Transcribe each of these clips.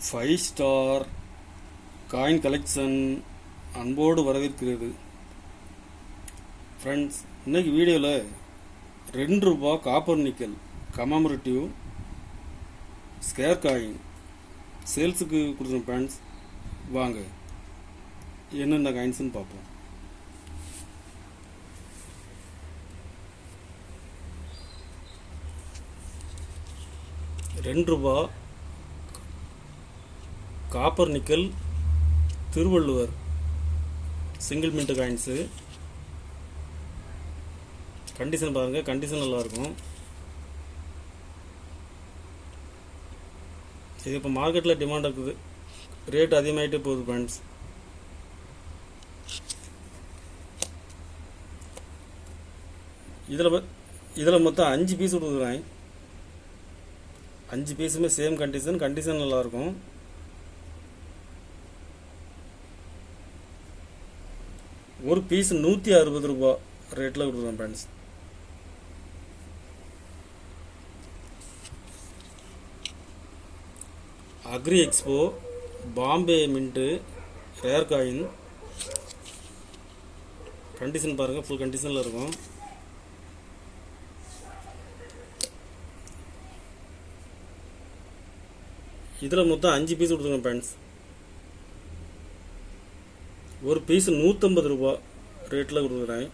5 star coin collection அன்போடு வரவேற்கிறது. Friends, இன்னைக்கு வீடியோவில் ₹2 copper nickel commemorative square coin சேல்ஸுக்கு கொடுத்துருங்க. ஃப்ரெண்ட்ஸ், வாங்க என்னென்ன காயின்ஸ்னு பார்ப்போம். ₹2 copper nickel Thiruvalluvar single mint coins. Condition பாருங்கள், கண்டிஷன் நல்லாயிருக்கும். இது இப்போ மார்க்கெட்டில் டிமாண்ட் இருக்குது, ரேட் அதிகமாகிட்டே போகுது. ஃப்ரெண்ட்ஸ், இதில் மொத்தம் 5 பீஸ் கொடுக்குறாங்க. 5 பீஸுமே சேம் கண்டிஷன் நல்லாயிருக்கும். ஒரு பீஸ் ₹160 ரேட்டில் கொடுக்குறோம். Friends, agri expo Bombay mint rare coin. Condition பாருங்கள், ஃபுல் கண்டிஷனில் இருக்கும். இதில் மொத்தம் 5 பீஸ் கொடுத்துருங்க. ஃப்ரெண்ட்ஸ், ஒரு பீஸ் ₹150 ரேட்டில் கொடுக்குறேன்.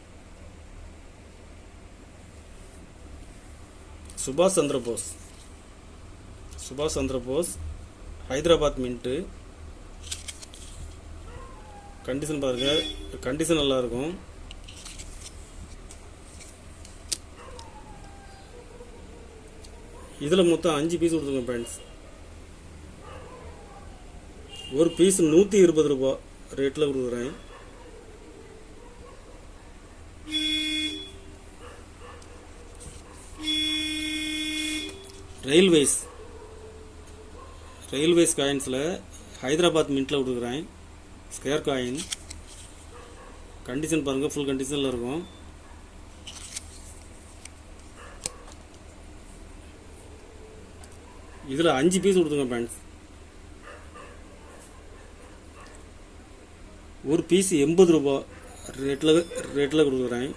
சுபாஷ் சந்திர போஸ் ஹைதராபாத் மின்ட்டு. கண்டிஷன் பாருங்க, கண்டிஷன் நல்லா இருக்கும். இதில் மொத்தம் 5 பீஸ் கொடுத்துருங்க. ஃப்ரெண்ட்ஸ், ஒரு பீஸ் ₹120 ரேட்டில் கொடுக்குறேன். ரயில்வேஸ் காயின்ஸில் ஹைதராபாத் மின்ட்டில் கொடுக்குறேன். Square coin. கண்டிஷன் பாருங்கள், ஃபுல் கண்டிஷனில் இருக்கும். இதில் 5 பீஸ் கொடுத்துங்க. ஃப்ரெண்ட்ஸ், ஒரு பீஸ் ₹80 ரேட்டில் கொடுக்குறேன்.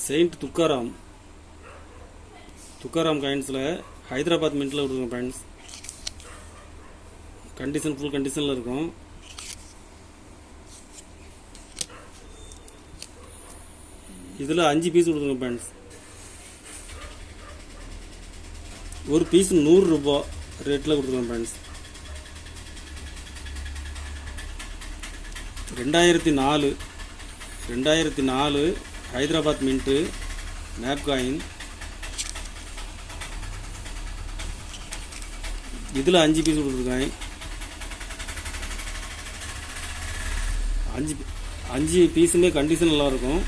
செயின்ட் துக்காராம் காயின்ஸில் ஹைதராபாத் மின்ட்டில் கொடுக்குறேன். ஃப்ரெண்ட்ஸ், கண்டிஷன் ஃபுல் கண்டிஷனில் இருக்கும். இதில் 5 பீஸ் கொடுக்குறேன். ஃப்ரெண்ட்ஸ், ஒரு பீஸ் ₹100 ரேட்டில் கொடுத்துருக்கோம். Friends, 2004 Hyderabad mint nap coin. இதில் 5 பீஸ் கொடுத்துருக்காங்க. 5 பீஸுமே கண்டிஷன் நல்லாயிருக்கும்.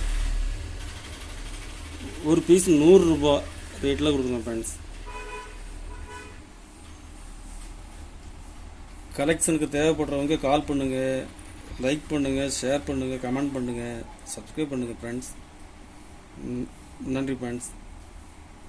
ஒரு பீஸ் ₹100 ரேட்டில் கொடுத்துருக்கோம். ஃப்ரெண்ட்ஸ், கலெக்ஷனுக்கு தேவைப்படுறவங்க கால் பண்ணுங்கள், லைக் பண்ணுங்கள், ஷேர் பண்ணுங்கள், கமெண்ட் பண்ணுங்கள், சப்ஸ்கிரைப் பண்ணுங்கள். ஃப்ரெண்ட்ஸ், நன்றி. ஃப்ரெண்ட்ஸ்.